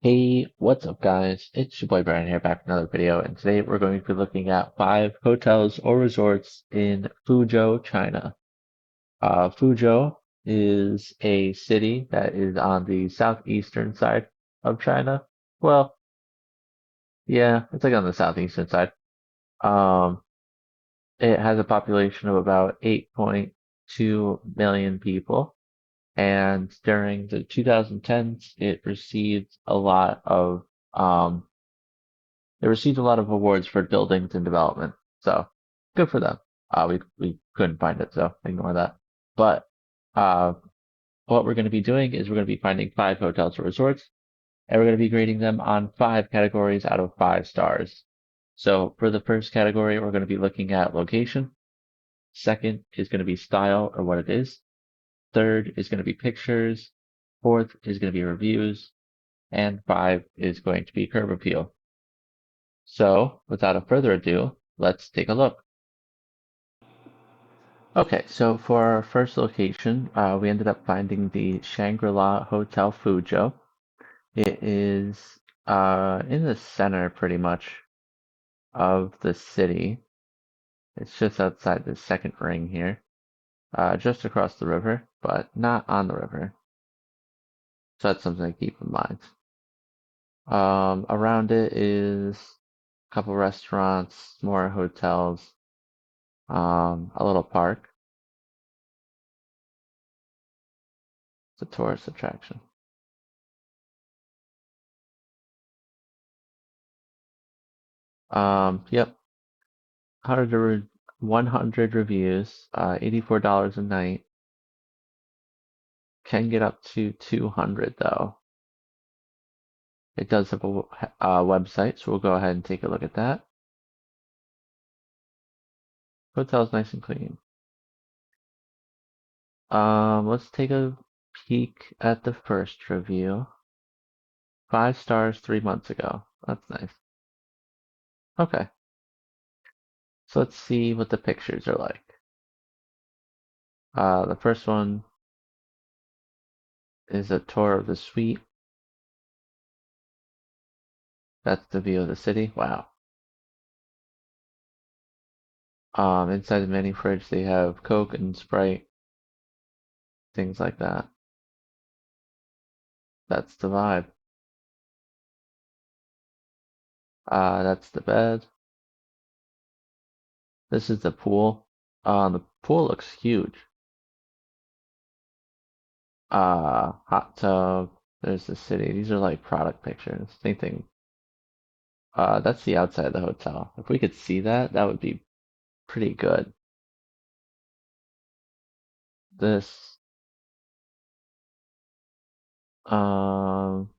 Hey, what's up, guys? It's your boy Brian here, back with another video, and today we're going to be looking at 5 hotels or resorts in Fuzhou, China. Fuzhou is a city that is on the southeastern side of China. Well, yeah, it's like on the southeastern side. Um, it has a population of about 8.2 million people, and during the 2010s, um, They received a lot of awards for buildings and development, so good for them. We couldn't find it, so ignore that. But uh, what we're going to be doing is we're going to be finding 5 hotels or resorts, and we're going to be grading them on 5 categories out of 5 stars. So for the first category, we're going to be looking at location. Second is going to be style or what it is. Third is going to be pictures. Fourth is going to be reviews, and 5 is going to be curb appeal. So, without a further ado, let's take a look. Okay, so for our first location, we ended up finding the Shangri-La Hotel Fuzhou. It is in the center, pretty much, of the city. It's just outside the second ring here, just across the river, but not on the river. So that's something to keep in mind. Around it is a couple restaurants, more hotels, a little park. It's a tourist attraction. Yep, 100 reviews, $84 a night. Can get up to 200 though. It does have a website, so we'll go ahead and take a look at that. Hotel's nice and clean. Let's take a peek at the first review. 5 stars 3 months ago. That's nice. Okay, so let's see what the pictures are like. The first one is a tour of the suite. That's the view of the city. Wow. Inside the mini fridge, they have Coke and Sprite, things like that. That's the vibe. That's the bed. This is the pool. The pool looks huge. Hot tub. There's the city. These are like product pictures. Same thing. That's the outside of the hotel. If we could see that, that would be pretty good. This, um,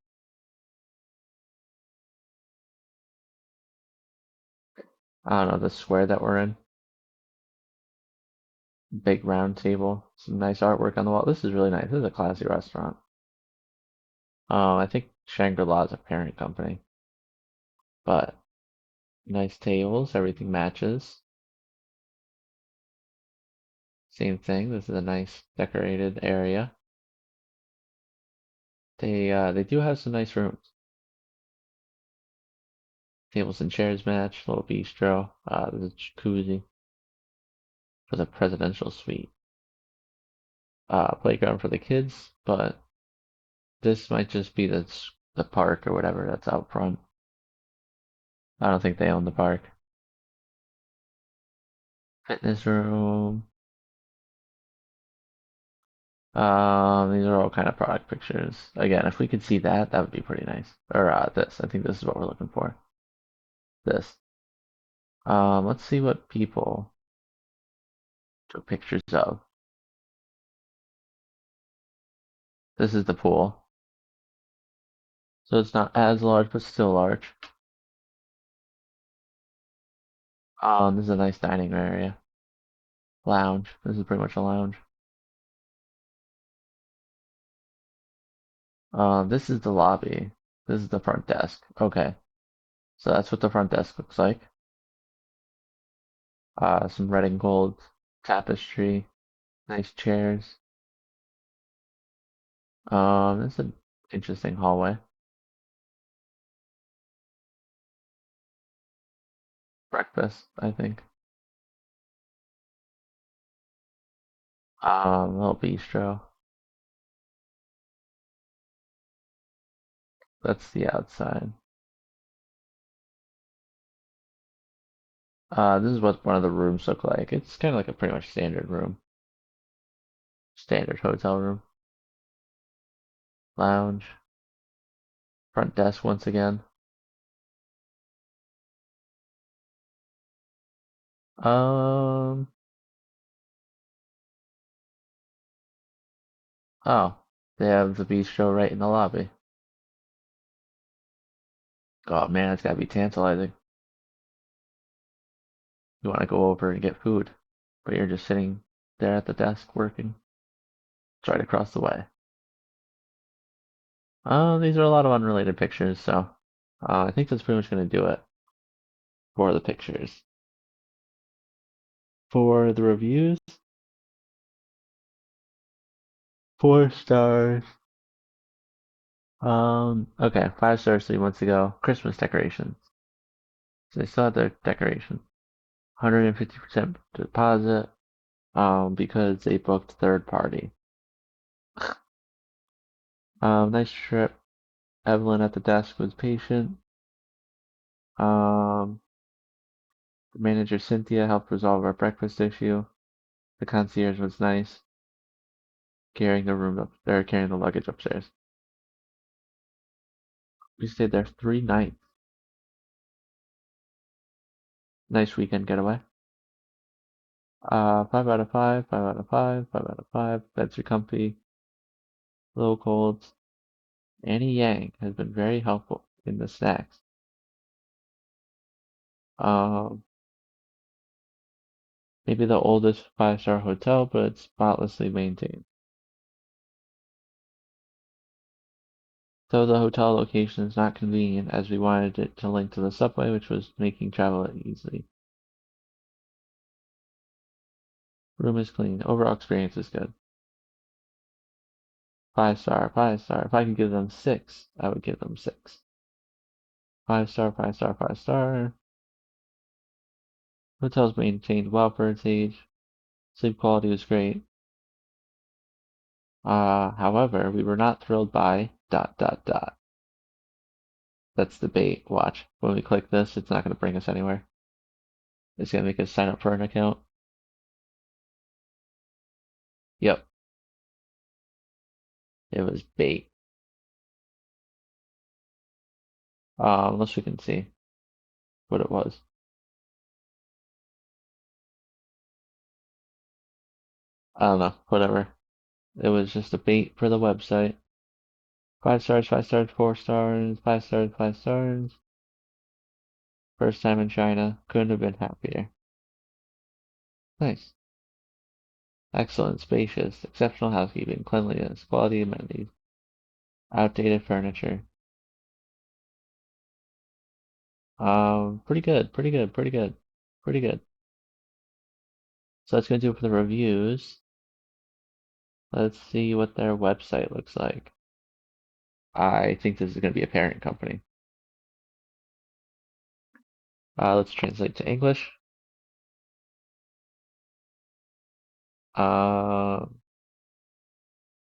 I don't know, the square that we're in. Big round table. Some nice artwork on the wall. This is really nice. This is a classy restaurant. I think Shangri-La is a parent company, but nice tables. Everything matches. Same thing. This is a nice decorated area. They do have some nice rooms. Tables and chairs match. Little bistro. There's a jacuzzi for the presidential suite. Playground for the kids, but this might just be the park or whatever that's out front. I don't think they own the park. Fitness room. These are all kind of product pictures. Again, if we could see that, that would be pretty nice. Or this. I think this is what we're looking for. This. Let's see what people took pictures of. This is the pool. So it's not as large, but still large. This is a nice dining area. Lounge. This is pretty much a lounge. This is the lobby. This is the front desk. Okay. So that's what the front desk looks like. Some red and gold tapestry. Nice chairs. This is an interesting hallway. breakfast, I think. Little bistro. That's the outside. This is what one of the rooms look like. It's kind of like a pretty much standard room. Standard hotel room. Lounge. Front desk once again. Um, oh, they have the bistro right in the lobby. Oh man, it's gotta be tantalizing. You want to go over and get food, but you're just sitting there at the desk working. It's right across the way. These are a lot of unrelated pictures, so I think that's pretty much gonna do it for the pictures. For the reviews, 4 stars. Okay, 5 stars 3 months ago. Christmas decorations. So they still have their decorations. 150% deposit. Because they booked third party. Nice trip. Evelyn at the desk was patient. Um, the manager Cynthia helped resolve our breakfast issue. The concierge was nice, carrying the room up, or carrying the luggage upstairs. We stayed there 3 nights. Nice weekend getaway. 5 out of 5, 5 out of 5, 5 out of 5. Beds are comfy, low colds. Annie Yang has been very helpful in the snacks. Um, maybe the oldest 5-star hotel, but it's spotlessly maintained. Though the hotel location is not convenient, as we wanted it to link to the subway, which was making travel easy. Room is clean. Overall experience is good. 5 star, 5 star. If I could give them 6, I would give them 6. 5 star, 5 star, 5 star. Hotel's maintained well for its age. Sleep quality was great. However, we were not thrilled by dot dot dot. That's the bait. Watch. When we click this, it's not going to bring us anywhere. It's going to make us sign up for an account. Yep, it was bait. Unless we can see what it was. I don't know. Whatever. It was just a bait for the website. 5 stars, 5 stars, 4 stars, 5 stars, 5 stars. First time in China. Couldn't have been happier. Nice. Excellent, spacious, exceptional housekeeping, cleanliness, quality amenities, outdated furniture. Pretty good, pretty good, pretty good, pretty good. So that's gonna do it for the reviews. Let's see what their website looks like. I think this is gonna be a parent company. Let's translate to English. Uh,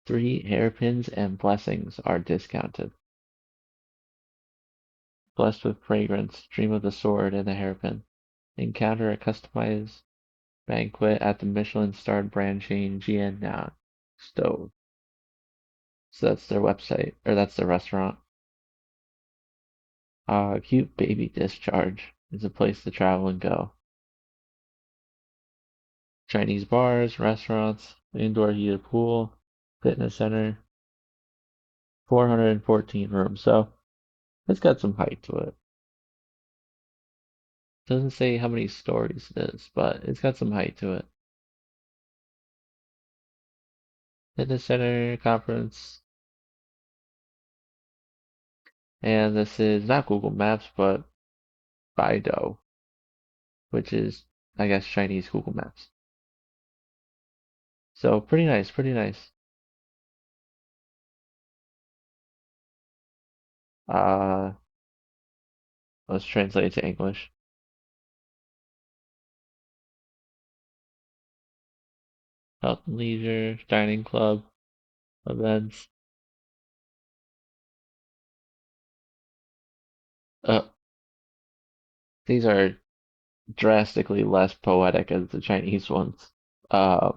3 hairpins and blessings are discounted. Blessed with fragrance, dream of the sword and the hairpin. Encounter a customized banquet at the Michelin-starred brand chain Jian Stove. So that's their website, or that's their restaurant. Cute baby discharge is a place to travel and go. Chinese bars, restaurants, indoor heated pool, fitness center, 414 rooms. So it's got some height to it. Doesn't say how many stories it is, but it's got some height to it. Fitness center, conference, and this is not Google Maps, but Baidu, which is, I guess, Chinese Google Maps. So pretty nice, pretty nice. Uh, let's translate it to English. Health and leisure, dining club, events. Uh, these are drastically less poetic as the Chinese ones.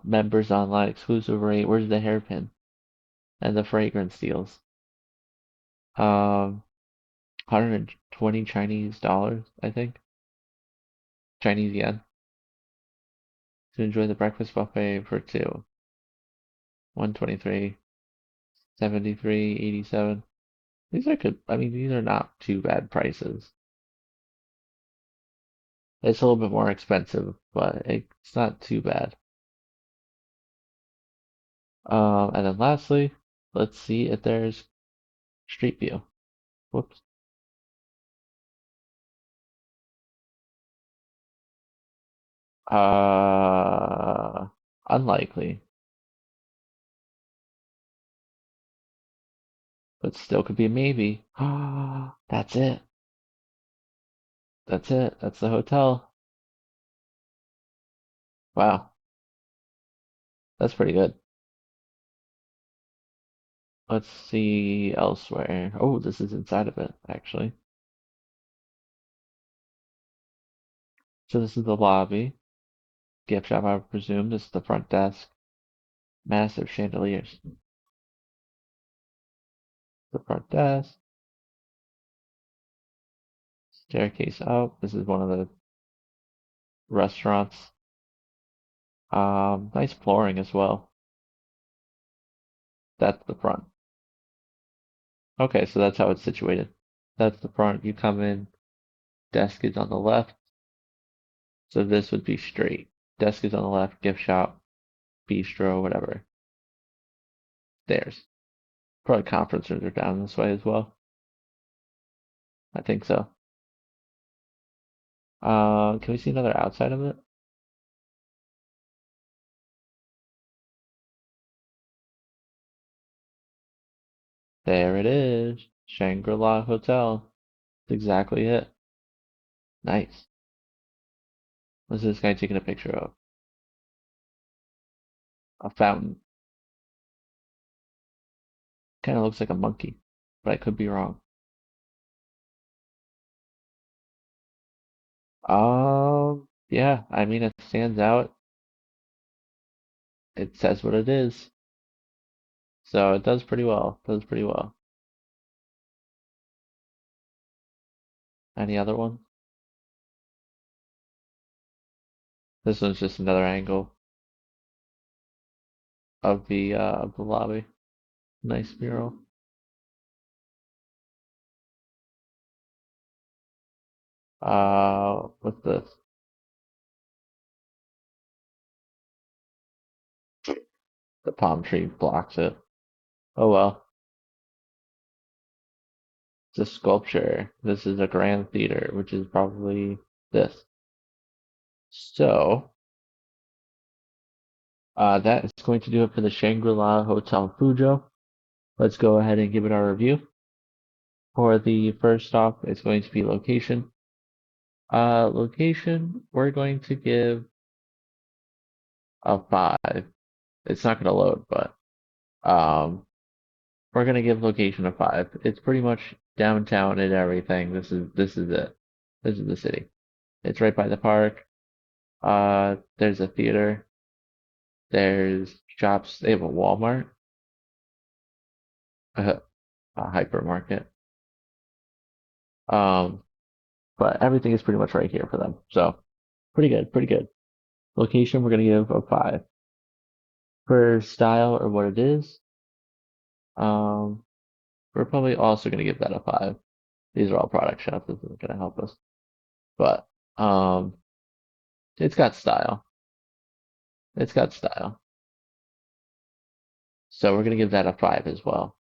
Members online exclusive rate. Where's the hairpin and the fragrance deals? 120 Chinese dollars, I think. Chinese yen to enjoy the breakfast buffet for two. 123, 73, 87. These are good. I mean, these are not too bad prices. It's a little bit more expensive, but it's not too bad. And then lastly, let's see if there's Street View. Whoops. Uh, Unlikely, but still could be a maybe. That's it. That's it. That's the hotel. Wow, that's pretty good. Let's see elsewhere. Oh, this is inside of it, actually. So this is the lobby. Gift shop, I would presume. This is the front desk. Massive chandeliers. The front desk. Staircase up. This is one of the restaurants. Nice flooring as well. That's the front. Okay, so that's how it's situated. That's the front. You come in, desk is on the left, so this would be straight. Desk is on the left, gift shop, bistro, whatever. There's probably conference rooms are down this way as well. I think so. Can we see another outside of it? There it is. Shangri-La Hotel. That's exactly it. Nice. What's this guy taking a picture of? A fountain. Kind of looks like a monkey, but I could be wrong. Yeah, I mean, it stands out. It says what it is. So it does pretty well. Does pretty well. Any other one? This one's just another angle of the lobby. Nice mural. What's this? The palm tree blocks it. Oh well. It's a sculpture. This is a grand theater, which is probably this. So, that is going to do it for the Shangri-La Hotel Fuzhou. Let's go ahead and give it our review. For the first stop, it's going to be location. Location, we're going to give a 5. It's not going to load, but um, we're going to give location a 5. It's pretty much downtown and everything. This is it. This is the city. It's right by the park. There's a theater. There's shops. They have a Walmart, a, a hypermarket. Um, but everything is pretty much right here for them. So pretty good, pretty good. Location, we're gonna give a 5. For style or what it is, um, we're probably also gonna give that a 5. These are all product shots. This isn't gonna help us, but um, it's got style. It's got style. So we're gonna give that a 5 as well.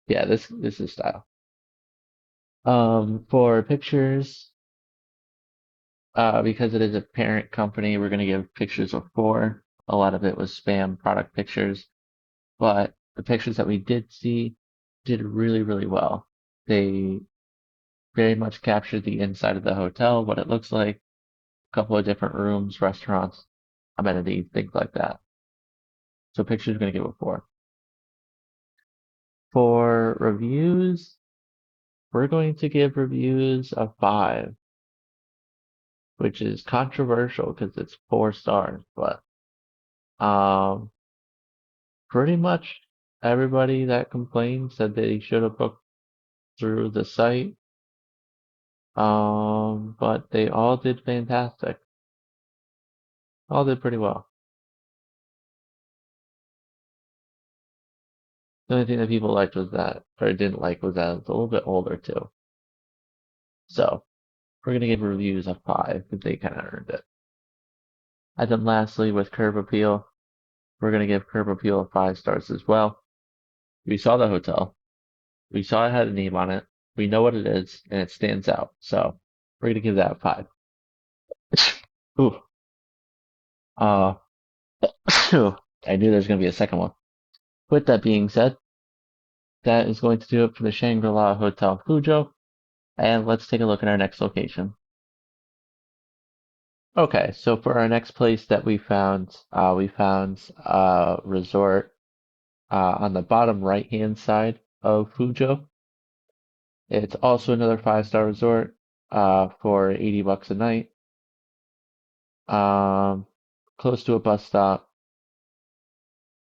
Yeah, this is style. For pictures, because it is a parent company, we're gonna give pictures a 4. A lot of it was spam product pictures, but the pictures that we did see did really, really well. They very much captured the inside of the hotel, what it looks like, a couple of different rooms, restaurants. amenities, things like that. So pictures gonna give a 4. For reviews, we're going to give reviews a 5, which is controversial because it's 4 stars, but um, pretty much everybody that complained said they should have booked through the site. But they all did fantastic. All did pretty well. The only thing that people liked was that, or didn't like, was that it's a little bit older too. So we're gonna give reviews a 5 because they kind of earned it. And then lastly, with Curb Appeal, we're gonna give Curb Appeal 5 stars as well. We saw the hotel. We saw it had a name on it. We know what it is, and it stands out. So we're gonna give that a 5. Ooh. Uh, I knew there was gonna be a second one. With that being said, that is going to do it for the Shangri-La Hotel Fuzhou. And let's take a look at our next location. Okay, so for our next place that we found a resort on the bottom right-hand side of Fuzhou. It's also another 5 star resort for 80 bucks a night. Um, close to a bus stop,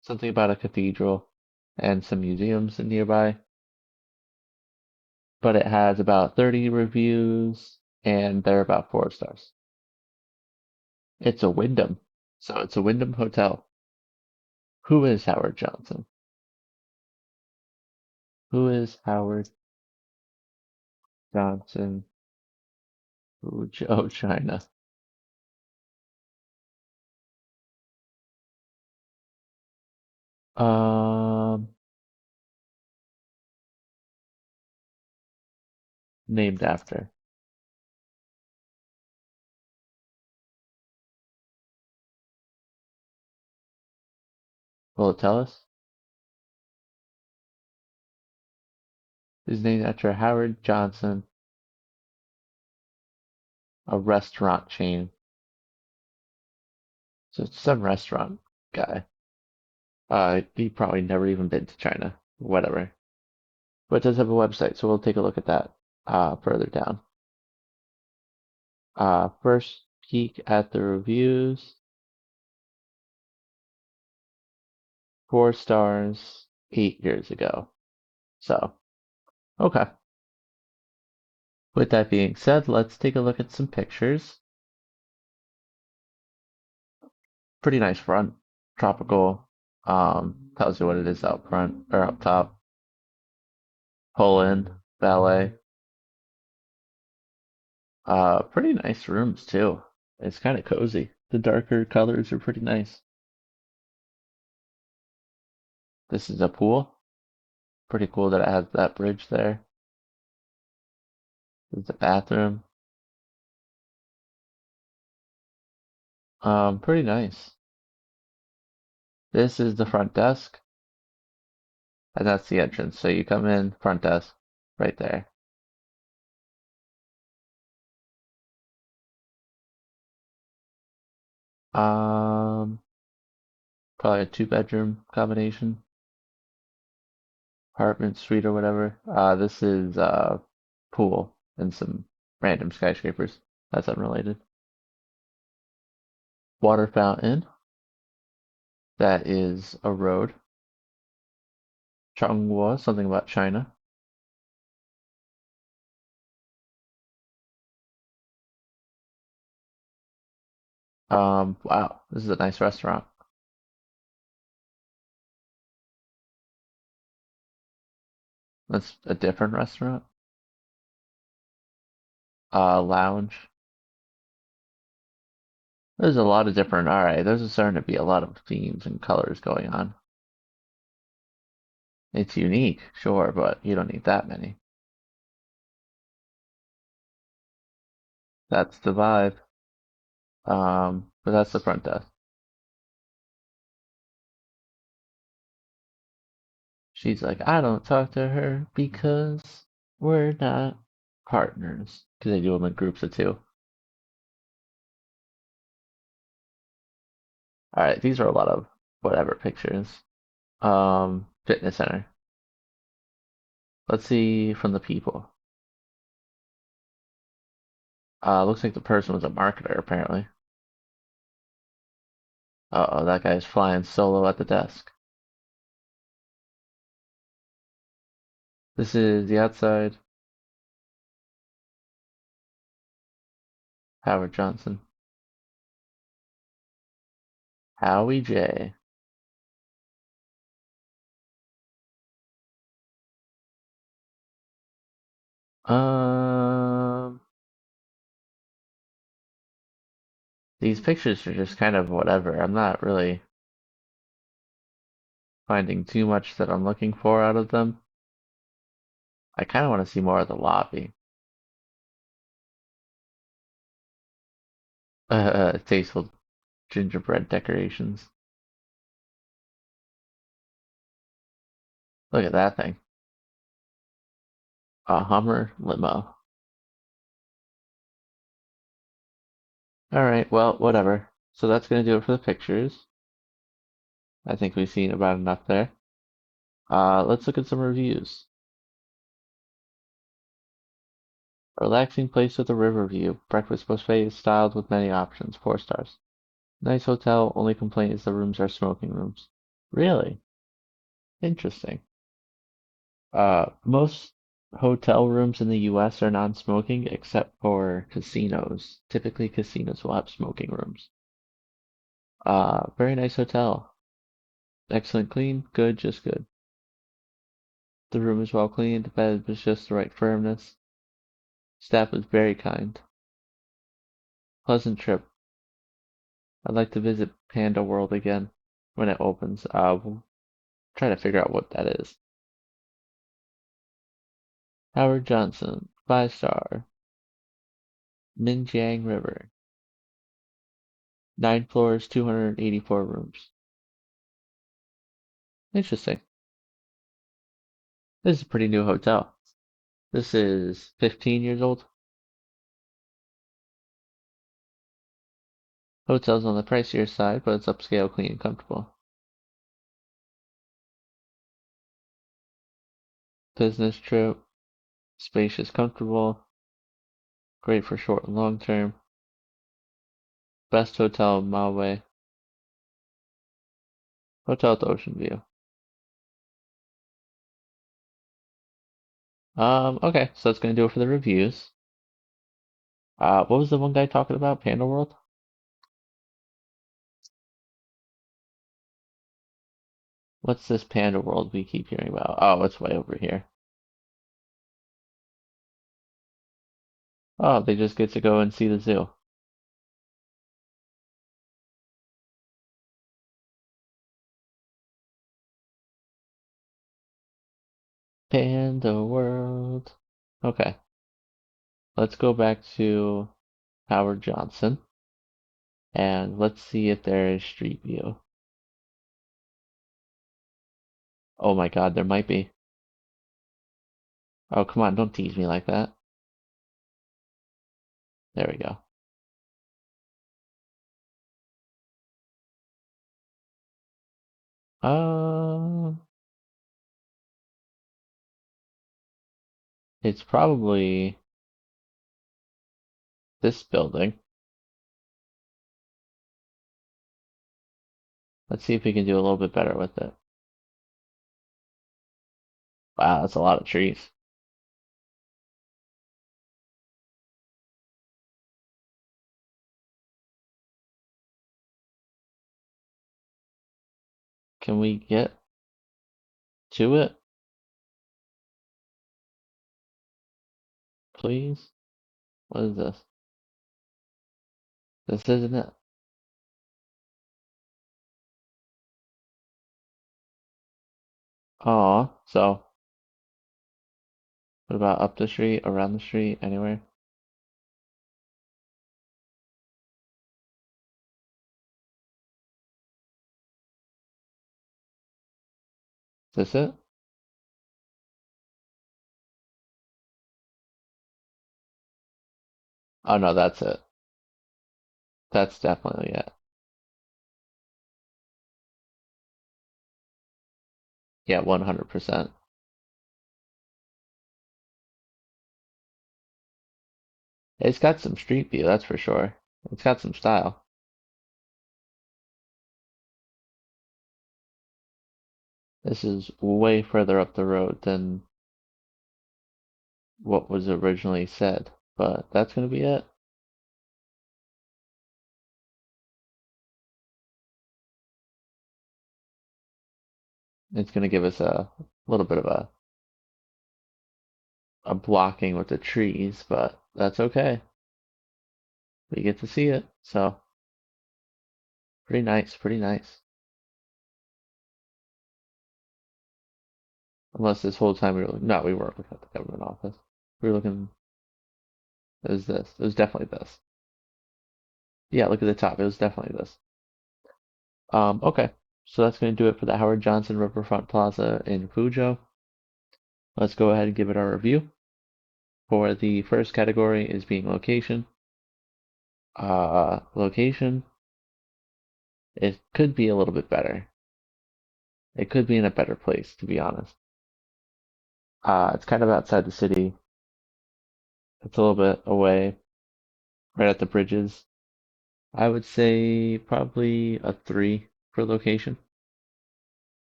something about a cathedral and some museums nearby. But it has about 30 reviews and they're about 4 stars. It's a Wyndham. So it's a Wyndham hotel. Who is Howard Johnson? Who is Howard Johnson? Oh, China. Um, named after. Will it tell us? Is named after Howard Johnson, a restaurant chain. So it's some restaurant guy. He probably never even been to China. Whatever. But it does have a website, so we'll take a look at that further down. First peek at the reviews. 4 stars 8 years ago. So, okay. With that being said, let's take a look at some pictures. Pretty nice front. Tropical. Tells you what it is out front or up top. Pull in, ballet. Pretty nice rooms too. It's kind of cozy. The darker colors are pretty nice. This is a pool. Pretty cool that it has that bridge there. This is the bathroom. Pretty nice. This is the front desk, and that's the entrance. So you come in, front desk, right there. Um, Probably a 2 bedroom combination, apartment, suite, or whatever. This is pool and some random skyscrapers. That's unrelated. Water fountain. That is a road. Changhua, something about China. Wow, this is a nice restaurant. That's a different restaurant. Lounge. There's a lot of different. All right, there's starting to be a lot of themes and colors going on. It's unique, sure, but you don't need that many. That's the vibe. But that's the front desk. She's like, I don't talk to her because we're not partners. Because they do them in groups of 2. All right, these are a lot of whatever pictures. Fitness center. Let's see from the people. Looks like the person was a marketer, apparently. Uh-oh, that guy's flying solo at the desk. This is the outside. Howard Johnson. Howie J. Um, these pictures are just kind of whatever. I'm not really finding too much that I'm looking for out of them. I kind of want to see more of the lobby. Tasteful gingerbread decorations. Look at that thing. A Hummer limo. All right, well, whatever. So that's gonna do it for the pictures. I think we've seen about enough there. Let's look at some reviews. A relaxing place with a river view. Breakfast buffet is styled with many options. 4 stars. Nice hotel. Only complaint is the rooms are smoking rooms. Really? Interesting. Most hotel rooms in the US are non-smoking except for casinos. Typically, casinos will have smoking rooms. Very nice hotel. Excellent clean. Good, just good. The room is well cleaned. The bed was just the right firmness. Staff was very kind. Pleasant trip. I'd like to visit Panda World again when it opens. We'll try to figure out what that is. Howard Johnson, 5 star. Minjiang River, 9 floors, 284 rooms. Interesting. This is a pretty new hotel. This is 15 years old. Hotel's on the pricier side, but it's upscale, clean, and comfortable. Business trip, spacious, comfortable, great for short and long term. Best hotel in Maui. Hotel with ocean view. Okay, so that's gonna do it for the reviews. What was the one guy talking about? Panda World? What's this Panda World we keep hearing about? Oh, it's way over here. Oh, they just get to go and see the zoo. Panda World. Okay, let's go back to Howard Johnson and let's see if there is Street View. Oh my God, there might be. Oh, come on, don't tease me like that. There we go. Um, it's probably this building. Let's see if we can do a little bit better with it. Wow, that's a lot of trees. Can we get to it, please? What is this? This isn't it. Oh, so what about up the street, around the street, anywhere? Is this it? Oh no, that's it. That's definitely it. Yeah, 100%. It's got some street view, that's for sure. It's got some style. This is way further up the road than what was originally said, but that's gonna be it. It's gonna give us a little bit of a blocking with the trees, but that's okay. We get to see it, so pretty nice, pretty nice. Unless this whole time we were no, we weren't looking at the government office. We were looking. It was this. It was definitely this. Yeah, look at the top. It was definitely this. Okay. So that's going to do it for the Howard Johnson Riverfront Plaza in Fuzhou. Let's go ahead and give it our review. For the first category is being location. Location, it could be a little bit better. It could be in a better place, to be honest. It's kind of outside the city. It's a little bit away, right at the bridges. I would say probably a 3 for location.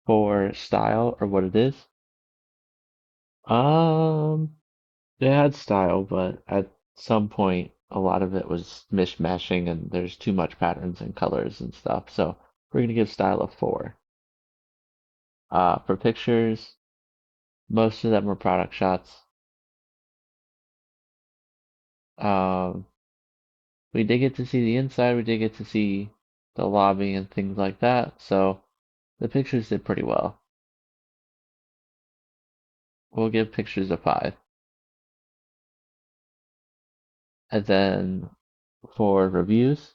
For style or what it is, um, it had style, but at some point, a lot of it was mishmashing and there's too much patterns and colors and stuff. So we're gonna give style a 4. For pictures, most of them were product shots. Um, we did get to see the inside, we did get to see the lobby and things like that. So the pictures did pretty well. We'll give pictures a 5. And then for reviews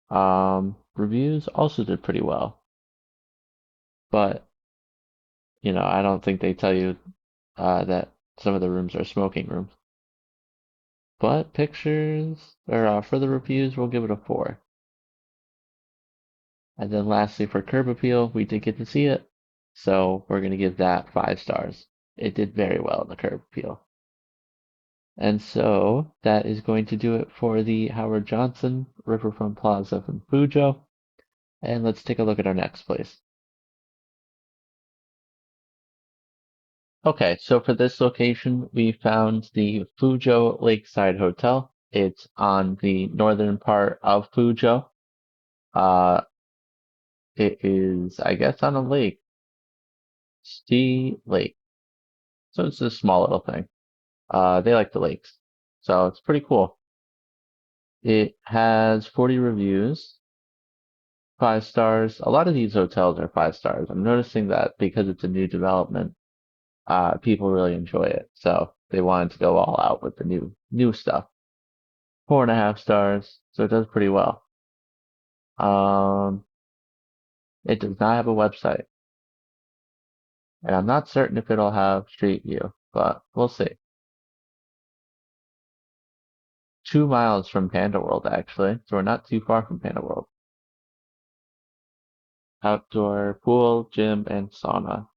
also did pretty well. But, I don't think they tell you that some of the rooms are smoking rooms. But pictures, or for the reviews, we'll give it a 4. And then lastly, for curb appeal, we did get to see it. So we're going to give that 5 stars. It did very well in the curb appeal. And so that is going to do it for the Howard Johnson Riverfront Plaza from Fuzhou. And let's take a look at our next place. Okay, so for this location, we found the Fuzhou Lakeside Hotel. It's on the northern part of Fuzhou. Uh, it is, I guess, on a lake, Sea Lake. So it's a small little thing. They like the lakes, so it's pretty cool. It has 40 reviews, 5 stars. A lot of these hotels are 5 stars. I'm noticing that because it's a new development, people really enjoy it, so they wanted to go all out with the new stuff. 4.5 stars, so it does pretty well. Um, it does not have a website, and I'm not certain if it'll have Street View, but we'll see. 2 miles from Panda World, actually, so we're not too far from Panda World. Outdoor pool, gym, and sauna.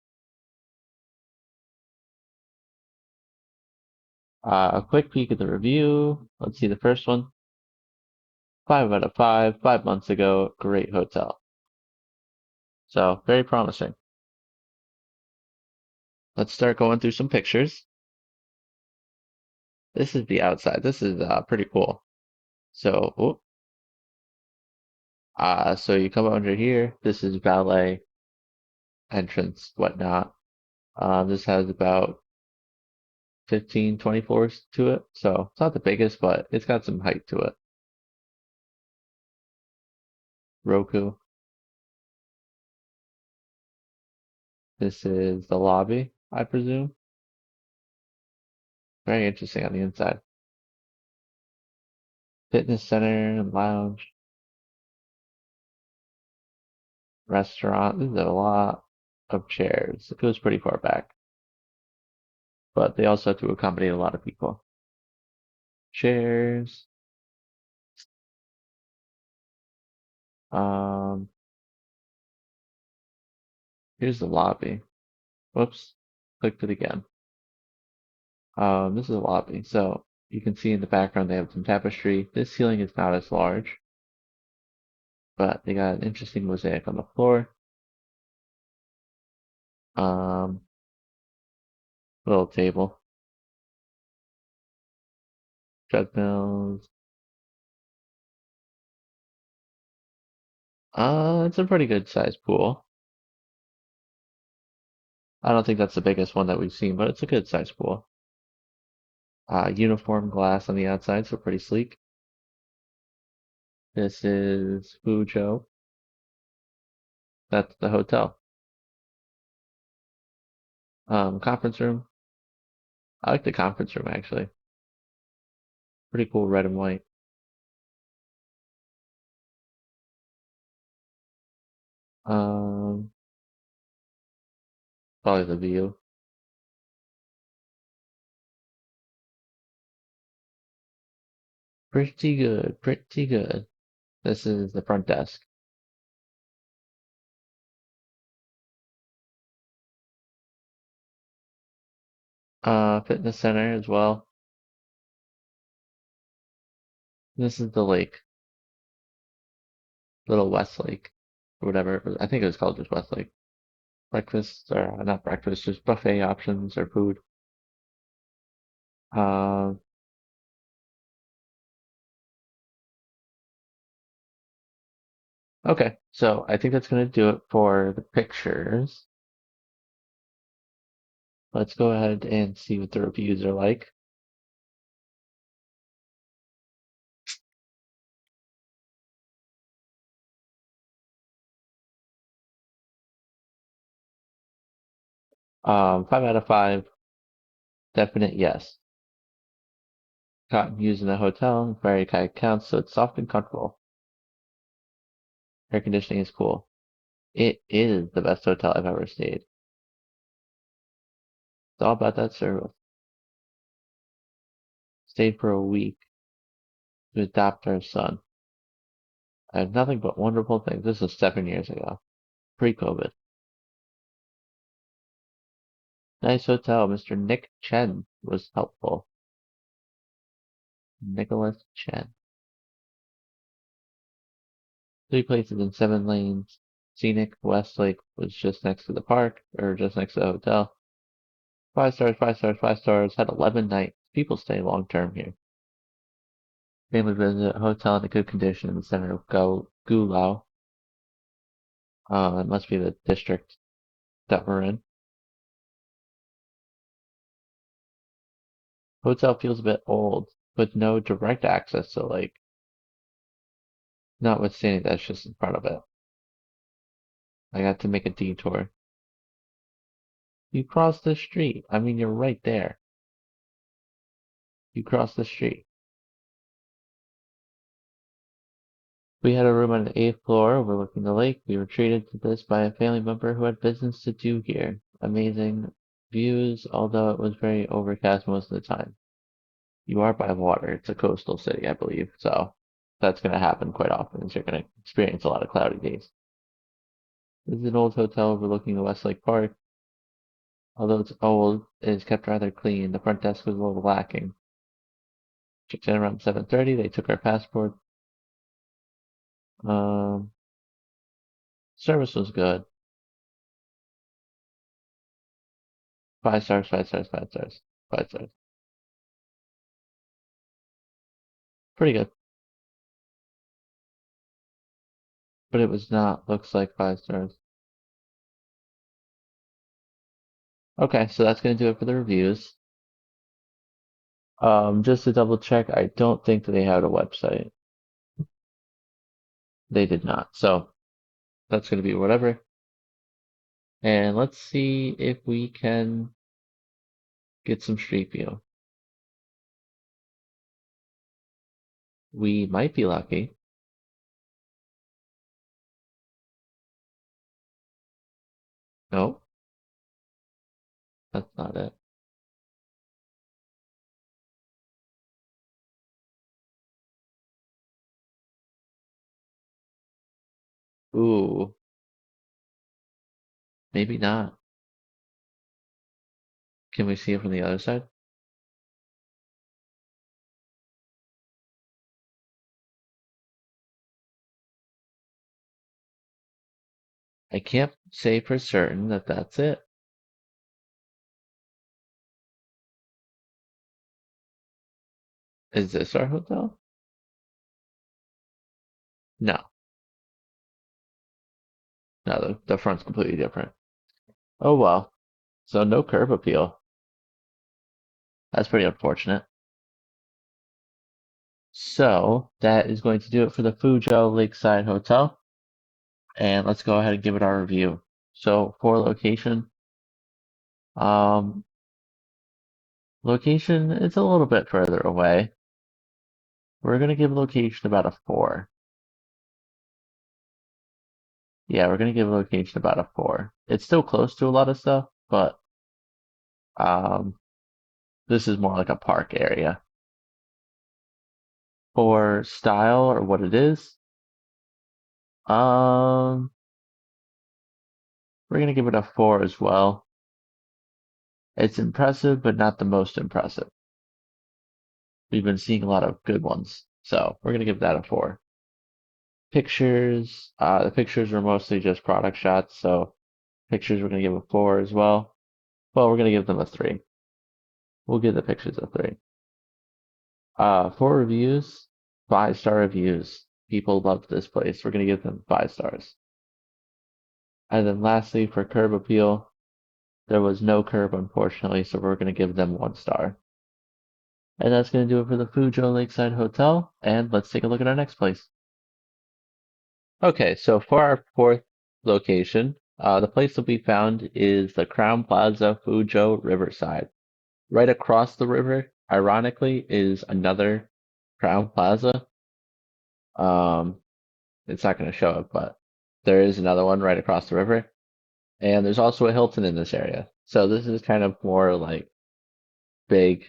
A quick peek at the review. Let's see the first one. 5 out of 5, 5 months ago. Great hotel. So very promising. Let's start going through some pictures. This is the outside. This is pretty cool. So, so you come under here. This is valet entrance, whatnot. This has about 15, 20 floors to it. So it's not the biggest, but it's got some height to it. Roku. This is the lobby, I presume. Very interesting on the inside. Fitness center and lounge, restaurant. This is a lot of chairs. It goes pretty far back, but they also have to accommodate a lot of people. Chairs. Um, Here's the lobby. Whoops. Clicked it again. This is a lobby. So you can see in the background they have some tapestry. This ceiling is not as large, but they got an interesting mosaic on the floor. Um, Little table, treadmills. It's a pretty good sized pool. I don't think that's the biggest one that we've seen, but it's a good sized pool. Uniform glass on the outside, so pretty sleek. This is Fuzhou. That's the hotel. Conference room. I like the conference room actually. Pretty cool red and white. Um, Probably the view. Pretty good, pretty good. This is the front desk. Fitness center as well. This is the lake, Little West Lake, or whatever. I think it was called just West Lake. Breakfast, or not breakfast, just buffet options or food. Uh, okay, so I think that's gonna do it for the pictures. Let's go ahead and see what the reviews are like. Five out of five, definite yes. Cotton used in a hotel, very high counts, so it's soft and comfortable. Air conditioning is cool. It is the best hotel I've ever stayed. It's all about that service. Stayed for a week to adopt our son. I have nothing but wonderful things. This was 7 years ago, pre-COVID. Nice hotel. Mr. Nick Chen was helpful. Nicholas Chen. 3 places in 7 lanes. Scenic Westlake was just next to the park, or just next to the hotel. 5 stars, 5 stars, 5 stars. Had 11 nights. People stay long term here. Family visit, hotel in a good condition in the center of Gulao. It must be the district that we're in. Hotel feels a bit old, with no direct access to like, notwithstanding that's just in front of it. I got to make a detour. You cross the street. I mean, you're right there. You cross the street. We had a room on the 8th floor overlooking the lake. We were treated to this by a family member who had business to do here. Amazing views, although it was very overcast most of the time. You are by water. It's a coastal city, I believe. So that's going to happen quite often, is you're going to experience a lot of cloudy days. This is an old hotel overlooking the Westlake Park. Although it's old, it is kept rather clean. The front desk was a little lacking. Checked in around 7:30. They took our passport. Um, Service was good. 5 stars, 5 stars, 5 stars, 5 stars. Pretty good, but it was not. Looks like 5 stars. Okay, so that's gonna do it for the reviews. Just to double check, I don't think that they had a website. They did not. So that's gonna be whatever. And let's see if we can get some street view. We might be lucky. No, that's not it. Ooh, Maybe not. Can we see it from the other side? I can't say for certain that that's it. Is this our hotel? No, no, the front's completely different. Oh well. So no curb appeal. That's pretty unfortunate. So that is going to do it for the Fuzhou Lakeside Hotel. And let's go ahead and give it our review. So for um, location, it's a little bit further away. We're gonna give location about a 4. Yeah, we're gonna give location about a 4. It's still close to a lot of stuff, but um, this is more like a park area. For style or what it is, um, we're gonna give it a 4 as well. It's impressive, but not the most impressive. We've been seeing a lot of good ones, so we're gonna give that a 4. Pictures, the pictures are mostly just product shots, so pictures we're gonna give a 4 as well. Well, we're gonna give them a 3. We'll give the pictures a 3. For reviews, 5-star reviews. People loved this place. We're gonna give them 5 stars. And then lastly, for curb appeal, there was no curb unfortunately, so we're gonna give them 1 star. And that's gonna do it for the Fuzhou Lakeside Hotel. And let's take a look at our next place. Okay, so for our fourth location, the place that we found is the Crown Plaza Fuzhou Riverside. Right across the river, ironically, is another Crown Plaza. Um, it's not going to show it, but there is another one right across the river. And there's also a Hilton in this area. So this is kind of more like big,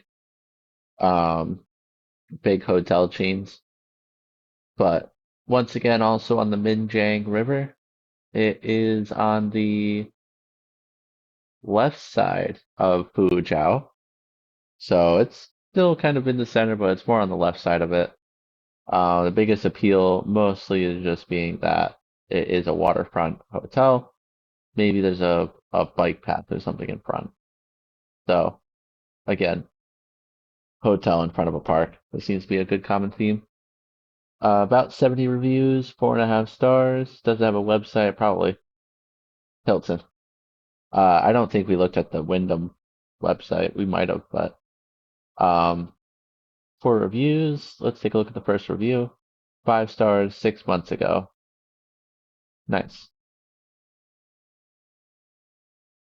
um, big hotel chains. But once again, also on the Minjiang River, it is on the left side of Fuzhou. So it's still kind of in the center, but it's more on the left side of it. The biggest appeal mostly is just being that it is a waterfront hotel. Maybe there's a bike path or something in front. So again, hotel in front of a park. This seems to be a good common theme. About 70 reviews, 4.5 stars. Does it have a website? Probably. Hilton. I don't think we looked at the Wyndham website. We might have, but um, for reviews, let's take a look at the first review. 5 stars, 6 months ago. Nice.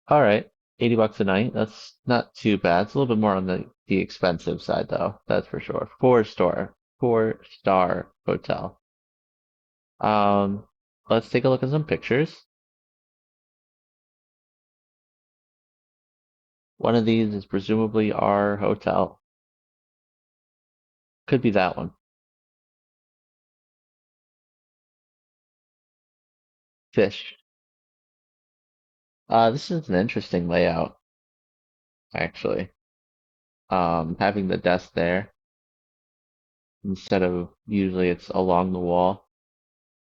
All right. $80 a night. That's not too bad. It's a little bit more on the expensive side though. That's for sure. 4 star hotel. Um, let's take a look at some pictures. One of these is presumably our hotel. Could be that one. Fish. This is an interesting layout, actually. Having the desk there instead of usually it's along the wall.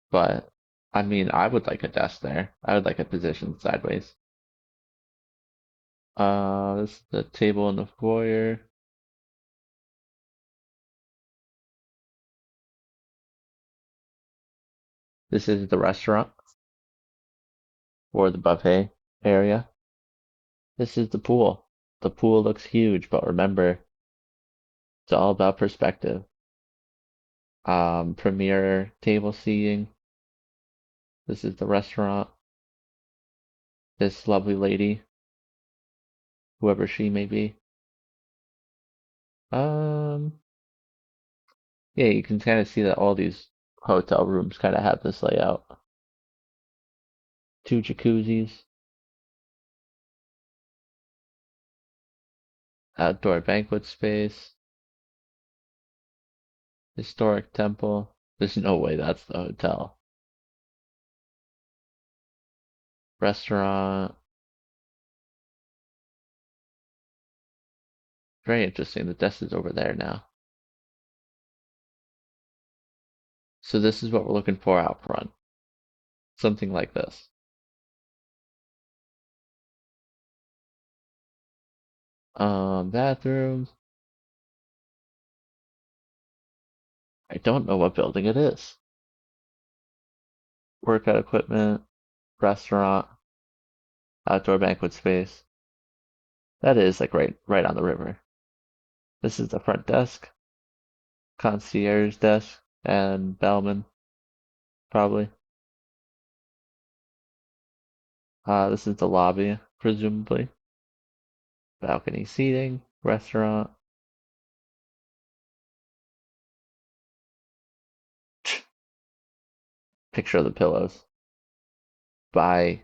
But I mean, I would like a desk there. I would like it positioned sideways. This is the table in the foyer. This is the restaurant or the buffet area. This is the pool. The pool looks huge, but remember, it's all about perspective. Premier table seating. This is the restaurant. This lovely lady, whoever she may be. Um, yeah, you can kind of see that all these hotel rooms kind of have this layout. 2 jacuzzis, outdoor banquet space, historic temple. There's no way that's the hotel. Restaurant. Very interesting. The desk is over there now. So this is what we're looking for out front. Something like this. Bathroom. I don't know what building it is. Workout equipment, restaurant, outdoor banquet space. That is like right on the river. This is the front desk, concierge desk, and bellman, probably. This is the lobby, presumably. Balcony seating, restaurant. Picture of the pillows by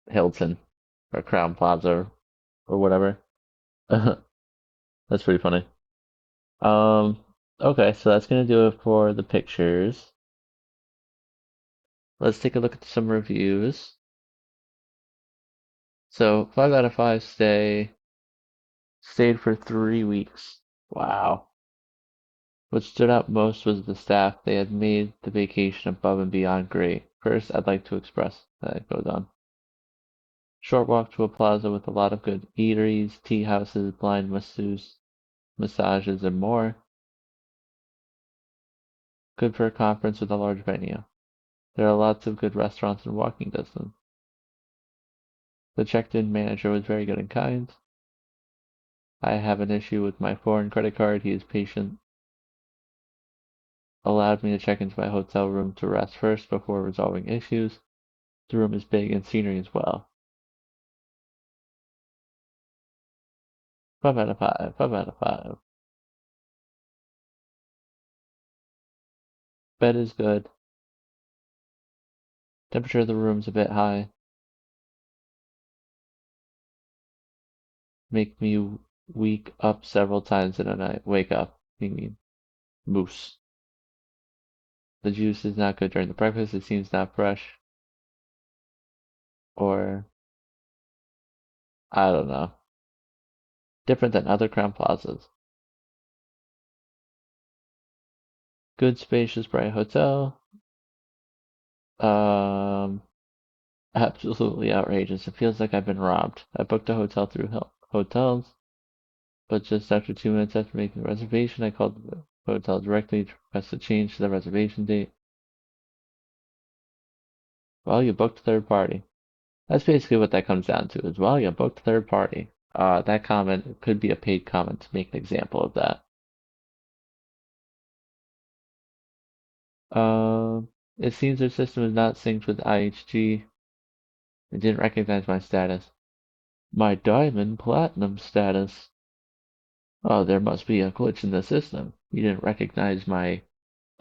Hilton or Crown Plaza or whatever. That's pretty funny. Um, okay, so that's gonna do it for the pictures. Let's take a look at some reviews. So 5 out of 5 stayed for 3 weeks. Wow. What stood out most was the staff. They had made the vacation above and beyond great. First, I'd like to express that it goes on. Short walk to a plaza with a lot of good eateries, tea houses, blind massages, and more. Good for a conference with a large venue. There are lots of good restaurants in walking distance. The checked-in manager was very good and kind. I have an issue with my foreign credit card. He is patient. Allowed me to check into my hotel room to rest first before resolving issues. The room is big and scenery as well. 5 out of 5. 5 out of 5. Bed is good. Temperature of the room's a bit high. Make me wake up several times in a night. Wake up. You mean moose. The juice is not good during the breakfast. It seems not fresh. Or, I don't know. Different than other Crown Plazas. Good spacious bright hotel. Um, Absolutely outrageous. It feels like I've been robbed. I booked a hotel through hotels, but just after 2 minutes after making the reservation, I called the hotel directly to request a change to the reservation date. Well, you booked third party. That's basically what that comes down to as well. You booked third party. That comment could be a paid comment to make an example of that. It seems their system is not synced with IHG. It didn't recognize my status. My diamond platinum status. Oh, there must be a glitch in the system. You didn't recognize my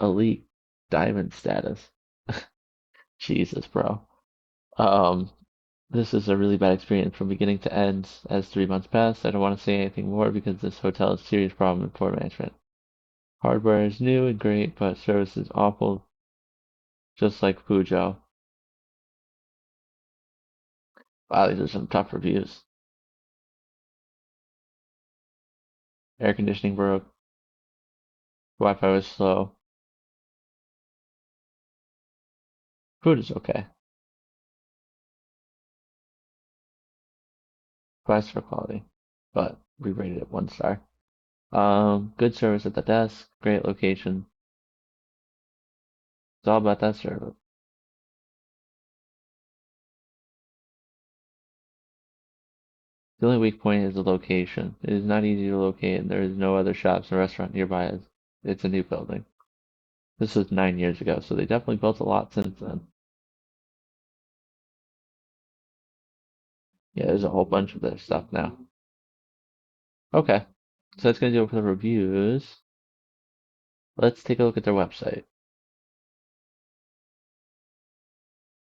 elite diamond status. Jesus, bro. Um, this is a really bad experience from beginning to end. As 3 months passed, I don't want to say anything more because this hotel is a serious problem in poor management. Hardware is new and great, but service is awful, just like Fuzhou. Wow, these are some tough reviews. Air conditioning broke. Wi-Fi was slow. Food is okay. Price for quality, but we rated it 1 star. Good service at the desk, great location. It's all about that service. The only weak point is the location. It is not easy to locate, and there is no other shops or restaurant nearby as it's a new building. This was 9 years ago, so they definitely built a lot since then. Yeah, there's a whole bunch of their stuff now. Okay, so that's gonna do it for the reviews. Let's take a look at their website.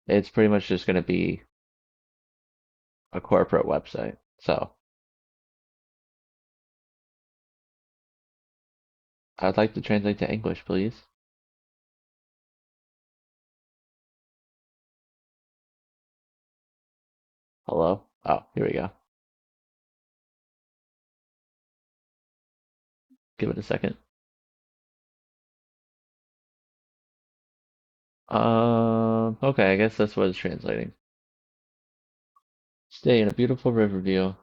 It's pretty much just gonna be a corporate website. So I'd like to translate to English, please. Hello? Oh, here we go. Give it a second. Okay, I guess that's what it's translating. Stay in a beautiful river view.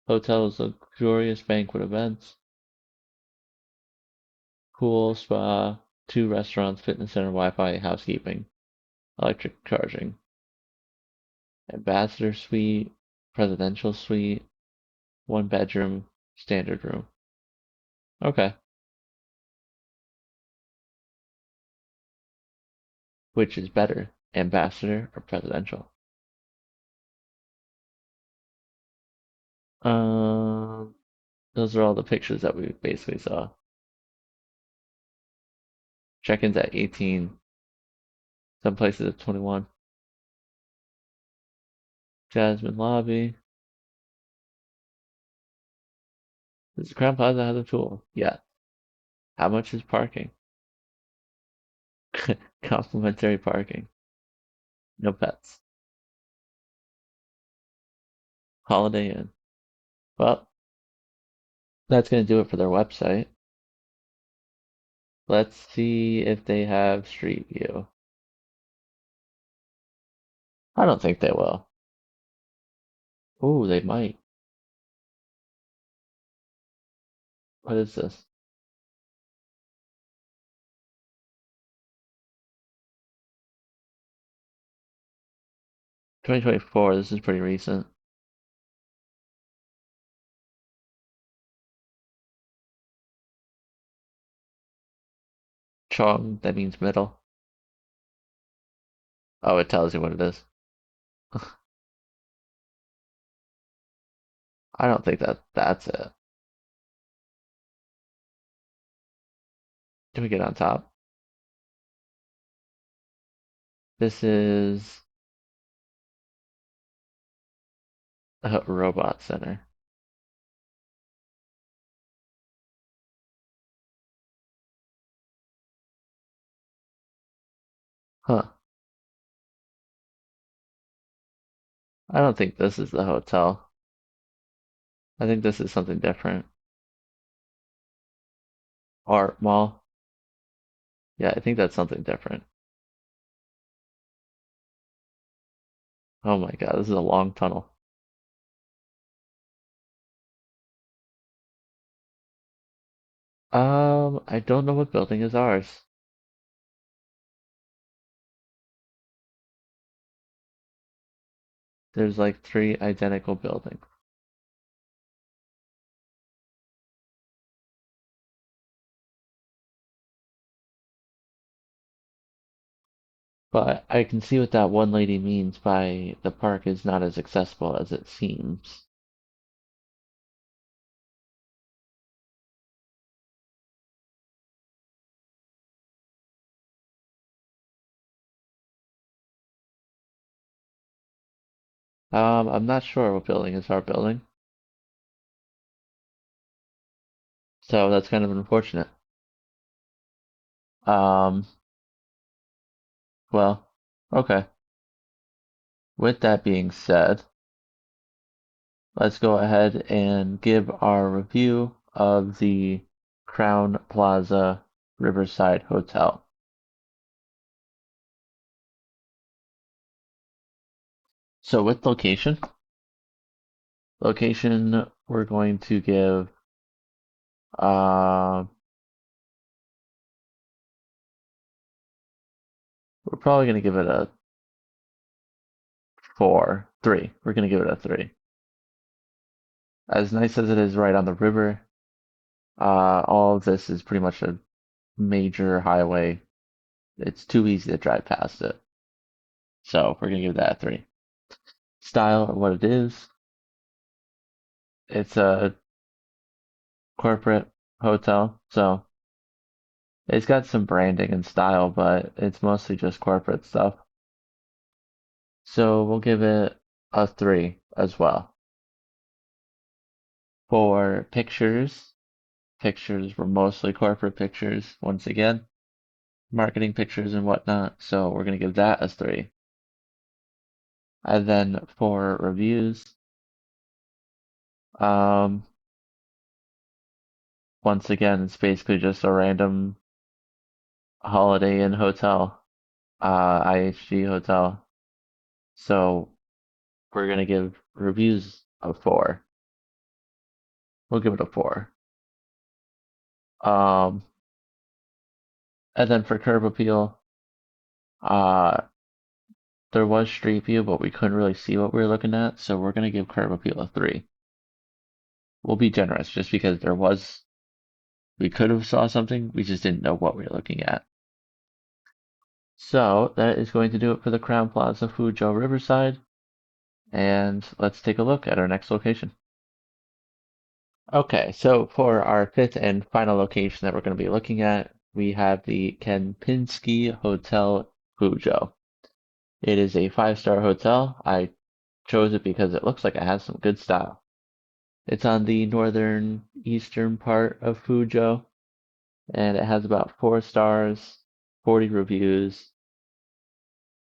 Hotels, luxurious banquet events, pool, spa, two restaurants, fitness center, Wi-Fi, housekeeping, electric charging, ambassador suite, presidential suite, one bedroom, standard room. Okay. Which is better, ambassador or presidential? Um, those are all the pictures that we basically saw. Check-ins at 18, some places at 21. Jasmine lobby. Does the Crown Plaza have a pool? Yeah. How much is parking? Complimentary parking. No pets. Holiday Inn. Well, that's going to do it for their website. Let's see if they have Street View. I don't think they will. Ooh, they might. What is this? 2024. This is pretty recent. Chong, that means middle. Oh, it tells you what it is. I don't think that's it. Can we get on top? This is a robot center. Huh. I don't think this is the hotel. I think this is something different. Art mall. Yeah, I think that's something different. Oh my God, this is a long tunnel. I don't know what building is ours. There's like three identical buildings. But I can see what that one lady means by the park is not as accessible as it seems. I'm not sure what building is our building, so that's kind of unfortunate. Um, well, okay. With that being said, let's go ahead and give our review of the Crown Plaza Riverside Hotel. So with location, we're going to give uh, we're probably going to give it a 3. We're going to give it a 3. As nice as it is right on the river, all of this is pretty much a major highway. It's too easy to drive past it. So we're going to give that a 3. Style or what it is, it's a corporate hotel, so it's got some branding and style, but it's mostly just corporate stuff. So we'll give it a 3 as well. For pictures were mostly corporate pictures, once again, marketing pictures and whatnot. So we're going to give that a 3. And then for reviews, um, once again, it's basically just a random Holiday Inn hotel, IHG hotel. So we're gonna give reviews a 4. We'll give it a 4. Um, and then for curb appeal, uh, there was street view, but we couldn't really see what we were looking at, so we're gonna give curb appeal a 3. We'll be generous just because we could have saw something, we just didn't know what we were looking at. So that is going to do it for the Crown Plaza Fuzhou Riverside, and let's take a look at our next location. Okay, so for our fifth and final location that we're going to be looking at, we have the Kempinski Hotel Fuzhou. It is a 5-star hotel. I chose it because it looks like it has some good style. It's on the northern eastern part of Fuzhou, and it has about 4 stars, 40 reviews,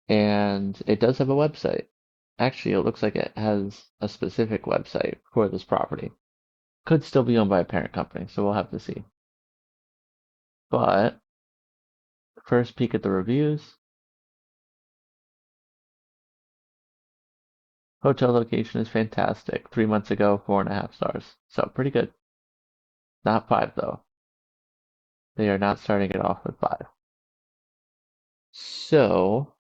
and it does have a website. Actually, it looks like it has a specific website for this property. Could still be owned by a parent company, so we'll have to see. But first peek at the reviews. Hotel location is fantastic. 3 months ago, 4.5 stars. So pretty good. Not 5 though. They are not starting it off with 5. So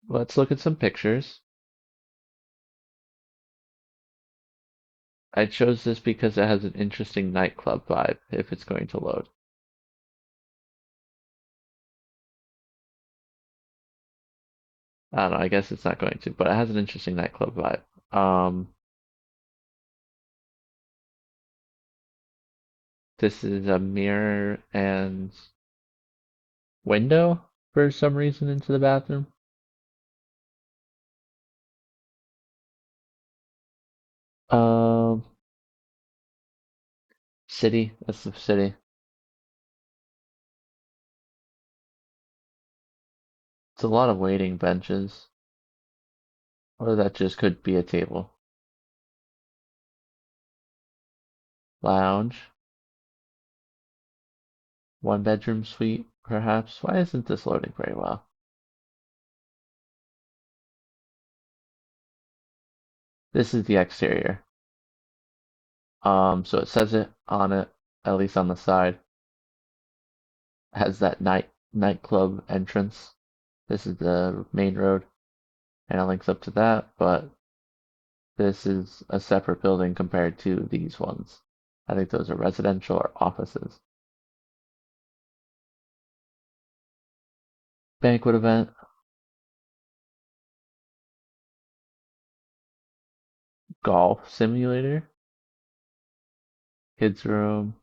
let's look at some pictures. I chose this because it has an interesting nightclub vibe if it's going to load. I don't know, I guess it's not going to, but it has an interesting nightclub vibe. This is a mirror and window for some reason into the bathroom. Um, City, that's the city. It's a lot of waiting benches, or that just could be a table. Lounge, 1 bedroom suite, perhaps. Why isn't this loading very well? This is the exterior. So it says it on it, at least on the side. It has that nightclub entrance. This is the main road, and it links up to that, but this is a separate building compared to these ones. I think those are residential or offices. Banquet event, golf simulator, kids room.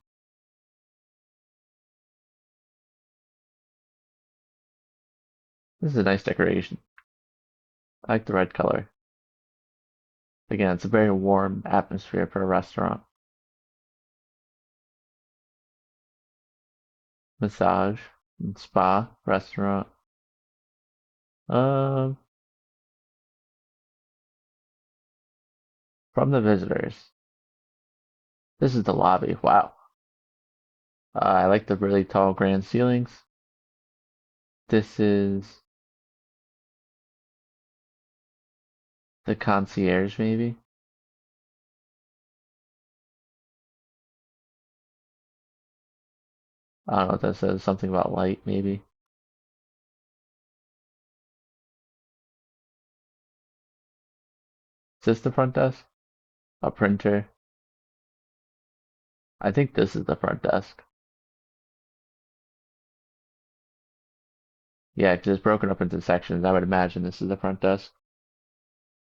This is a nice decoration. I like the red color. Again, it's a very warm atmosphere for a restaurant. Massage and spa restaurant. Um, from the visitors. This is the lobby. Wow. I like the really tall grand ceilings. This is the concierge, maybe. I don't know what that says. Something about light, maybe. Is this the front desk? A printer. I think this is the front desk. Yeah, because it's broken up into sections. I would imagine this is the front desk.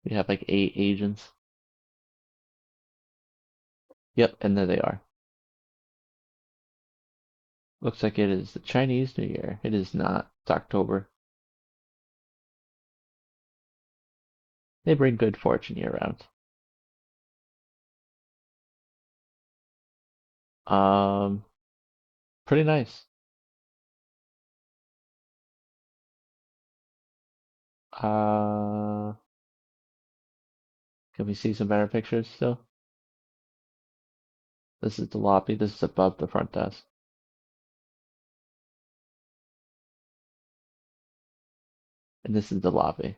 We have like 8 agents. Yep, and there they are. Looks like it is the Chinese New Year. It is not. It's October. They bring good fortune year round. Um, Pretty nice. Uh, Can we see some better pictures still? This is the lobby. This is above the front desk. And this is the lobby.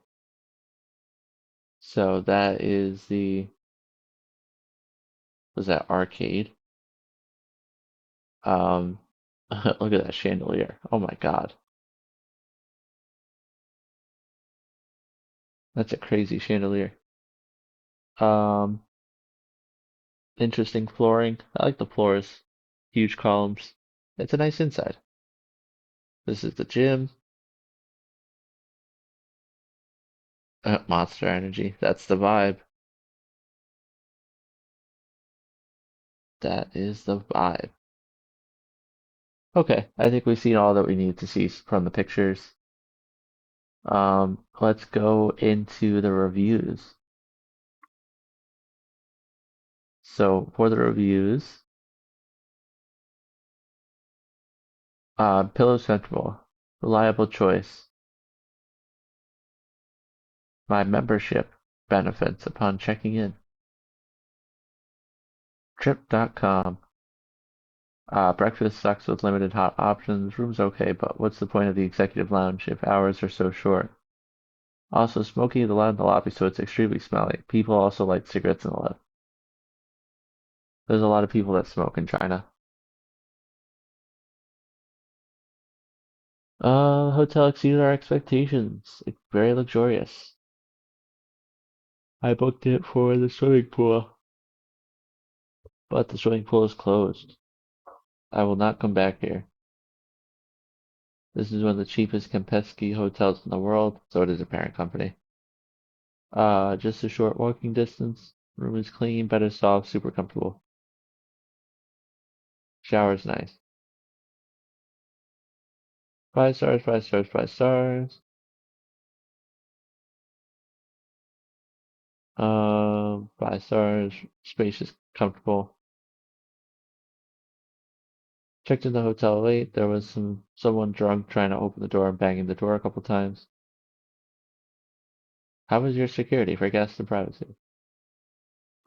So that is was that arcade? Um, look at that chandelier. Oh my God. That's a crazy chandelier. Um, Interesting flooring. I like the floors. Huge columns. It's a nice inside. This is the gym. Monster Energy. That's the vibe. That is the vibe. Okay, I think we've seen all that we need to see from the pictures. Let's go into the reviews. So for the reviews, Pillow Central, reliable choice. My membership benefits upon checking in. Trip.com. Breakfast sucks with limited hot options. Room's okay, but what's the point of the executive lounge if hours are so short? Also, smoking is allowed in the lobby, so it's extremely smelly. People also light cigarettes in the lift. There's a lot of people that smoke in China. Hotel exceeded our expectations. It's very luxurious. I booked it for the swimming pool, but the swimming pool is closed. I will not come back here. This is one of the cheapest Kempinski hotels in the world, so it is a parent company. Just a short walking distance. Room is clean, bed is soft, super comfortable. Shower's nice. 5 stars, 5 stars, 5 stars. 5 stars. Spacious, comfortable. Checked in the hotel late. There was someone drunk trying to open the door and banging the door a couple times. How was your security for guests and privacy?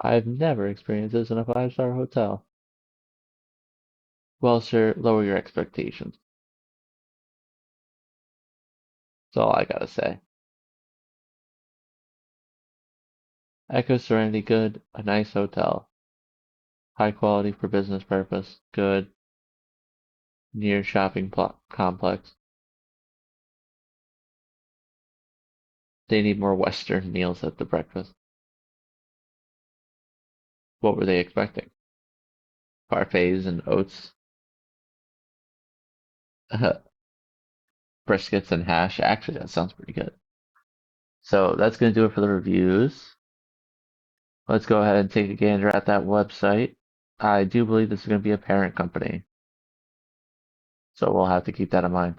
I've never experienced this in a 5 star hotel. Well, sir, lower your expectations. That's all I gotta say. Echo Serenity good, a nice hotel. High quality for business purpose, good. Near shopping complex. They need more Western meals at the breakfast. What were they expecting? Parfaits and oats, briskets and hash. Actually, that sounds pretty good. So that's going to do it for the reviews. Let's go ahead and take a gander at that website. I do believe this is going to be a parent company, so we'll have to keep that in mind.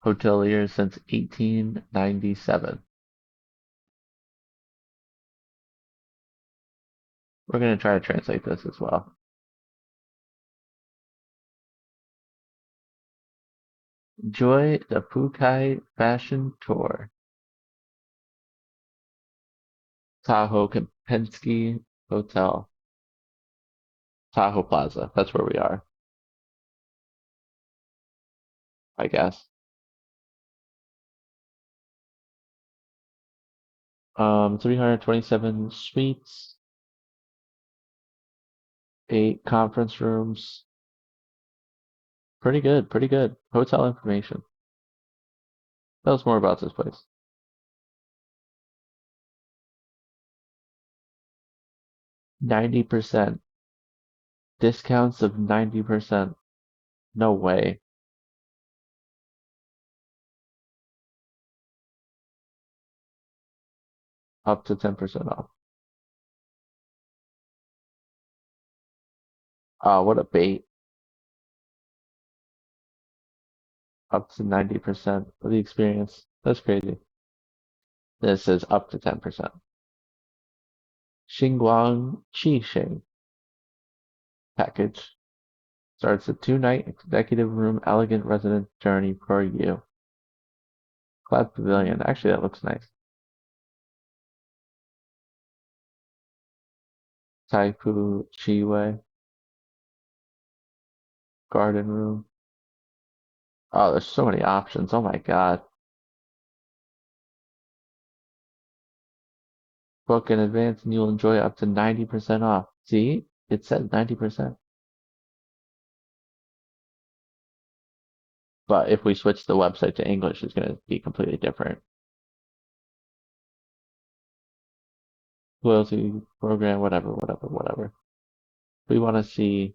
Hotelier since 1897. We're going to try to translate this as well. Enjoy the Fukai Fashion Tour. Tahoe Kempinski Hotel. Tahoe Plaza. That's where we are, I guess. 327 suites, 8 conference rooms. Pretty good, pretty good. Hotel information. Tell us more about this place. 90%. Discounts of 90%. No way. Up to 10% off. What a bait. Up to 90% of the experience. That's crazy. This is up to 10%. Xinguang Qixing package. Starts a 2 night executive room elegant residence journey for you. Cloud Pavilion. Actually, that looks nice. Taifu Chiway, Garden Room. Oh, there's so many options. Oh my God. Book in advance and you'll enjoy up to 90% off. See? It says 90%. But if we switch the website to English, it's going to be completely different. Loyalty program, whatever, whatever, whatever. We want to see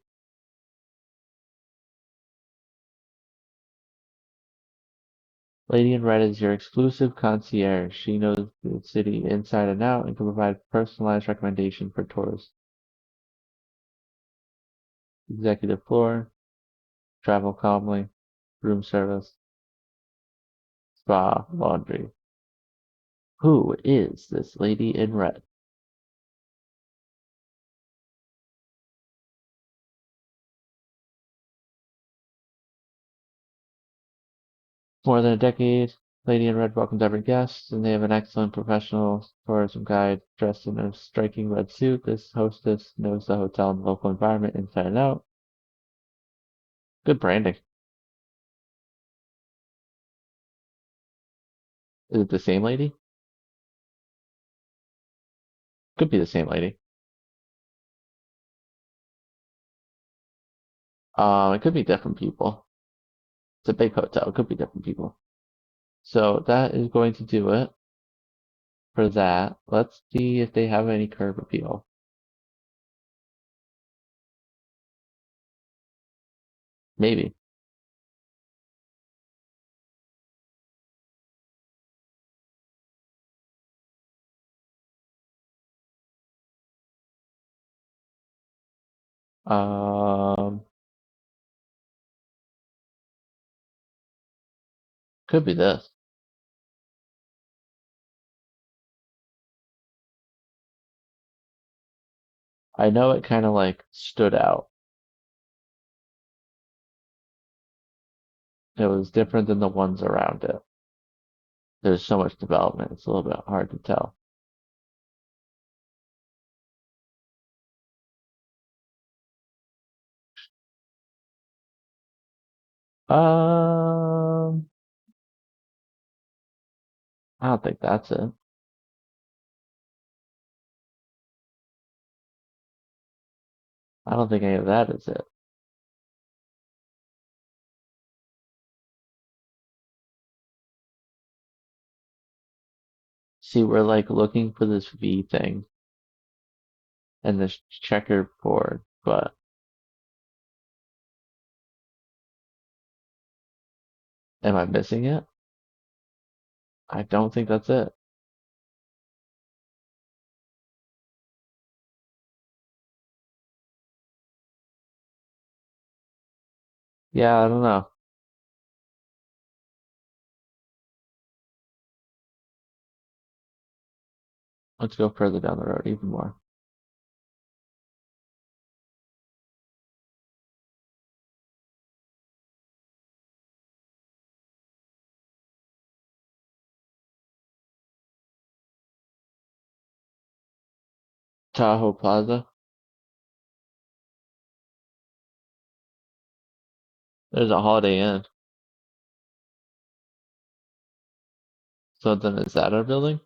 Lady in Red is your exclusive concierge. She knows the city inside and out and can provide personalized recommendations for tours. Executive floor, travel calmly, room service, spa, laundry. Who is this lady in red? More than a decade, Lady in Red welcomes every guest, and they have an excellent professional tourism guide dressed in a striking red suit. This hostess knows the hotel and the local environment inside and out. Good branding. Is it the same lady? Could be the same lady. It could be different people. It's a big hotel. It could be different people. So that is going to do it for that. Let's see if they have any curb appeal. Maybe. Um, could be this. I know it kind of like stood out. It was different than the ones around it. There's so much development. It's a little bit hard to tell. Um, I don't think that's it. I don't think any of that is it. See, we're like looking for this V thing and this checkerboard, but am I missing it? I don't think that's it. Yeah, I don't know. Let's go further down the road even more. Tahoe Plaza. There's a Holiday Inn. So then is that our building?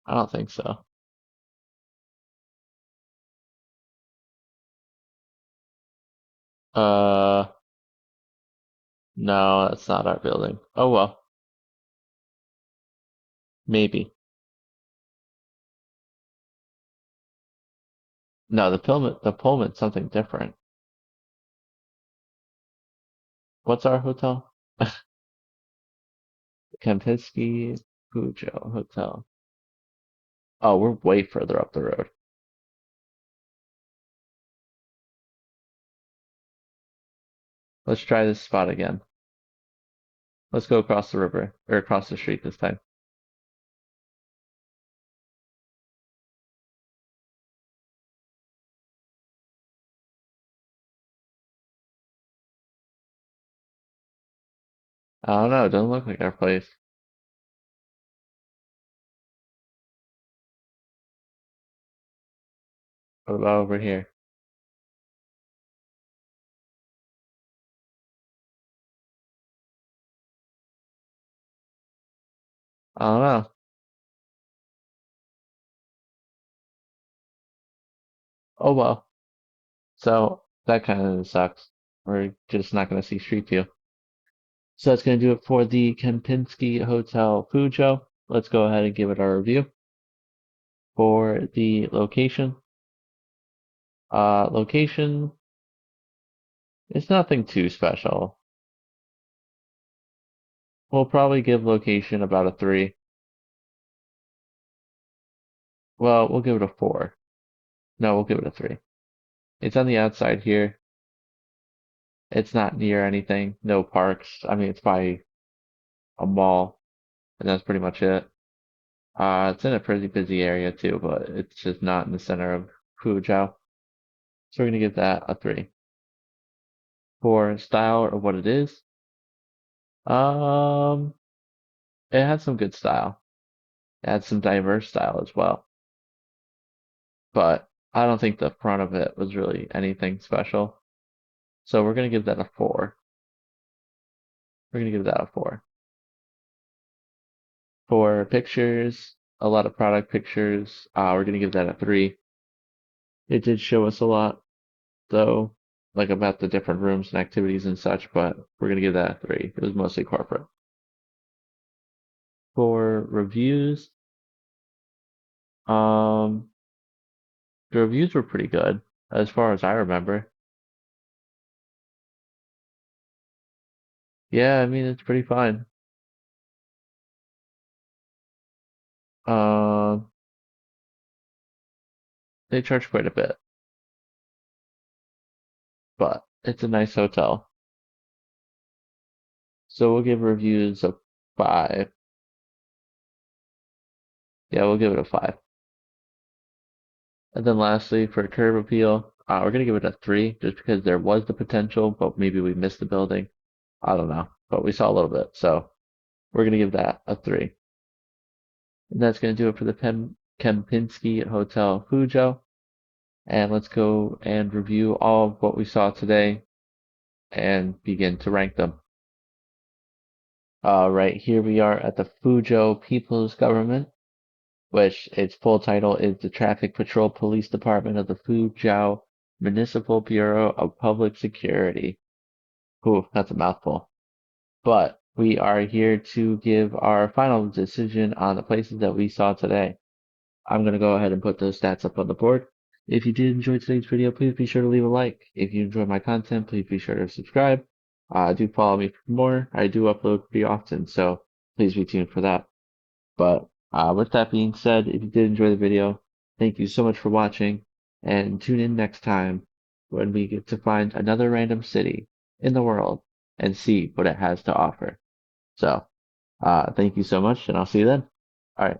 I don't think so. Uh, no, that's not our building. Oh well, maybe. No, the Pullman's something different. What's our hotel? Kempinski Fuzhou Hotel. Oh, we're way further up the road. Let's try this spot again. Let's go across the river, or across the street this time. I don't know, it doesn't look like our place. What about over here? I don't know. Oh well. So that kind of sucks. We're just not going to see Street View. So that's going to do it for the Kempinski Hotel Fuzhou. Let's go ahead and give it our review for the location. Location is nothing too special. We'll probably give location about a 3. Well, we'll give it a 4. No, we'll give it a 3. It's on the outside here. It's not near anything. No parks. I mean, it's by a mall, and that's pretty much it. It's in a pretty busy area too, but it's just not in the center of Fuzhou. So we're gonna give that a 3. For style or what it is, um, it had some good style. It had some diverse style as well, but I don't think the front of it was really anything special. So we're gonna give that a 4. We're gonna give that a 4. For pictures, a lot of product pictures, we're gonna give that a 3. It did show us a lot, though, like about the different rooms and activities and such, but we're gonna give that a 3. It was mostly corporate. For reviews, um, the reviews were pretty good, as far as I remember. Yeah, I mean, it's pretty fine. Um, they charge quite a bit, but it's a nice hotel. So we'll give reviews a 5. Yeah, we'll give it a 5. And then lastly, for curb appeal, we're gonna give it a 3, just because there was the potential, but maybe we missed the building. I don't know, but we saw a little bit, so we're gonna give that a 3. And that's gonna do it for the Kempinski Hotel Fuzhou. And let's go and review all of what we saw today and begin to rank them. Right here we are at the Fuzhou People's Government, which its full title is the Traffic Patrol Police Department of the Fuzhou Municipal Bureau of Public Security. Ooh, that's a mouthful. But we are here to give our final decision on the places that we saw today. I'm going to go ahead and put those stats up on the board. If you did enjoy today's video, please be sure to leave a like. If you enjoy my content, please be sure to subscribe. Do follow me for more. I do upload pretty often, so please be tuned for that. But with that being said, if you did enjoy the video, thank you so much for watching, and tune in next time when we get to find another random city in the world and see what it has to offer. So, thank you so much, and I'll see you then. All right.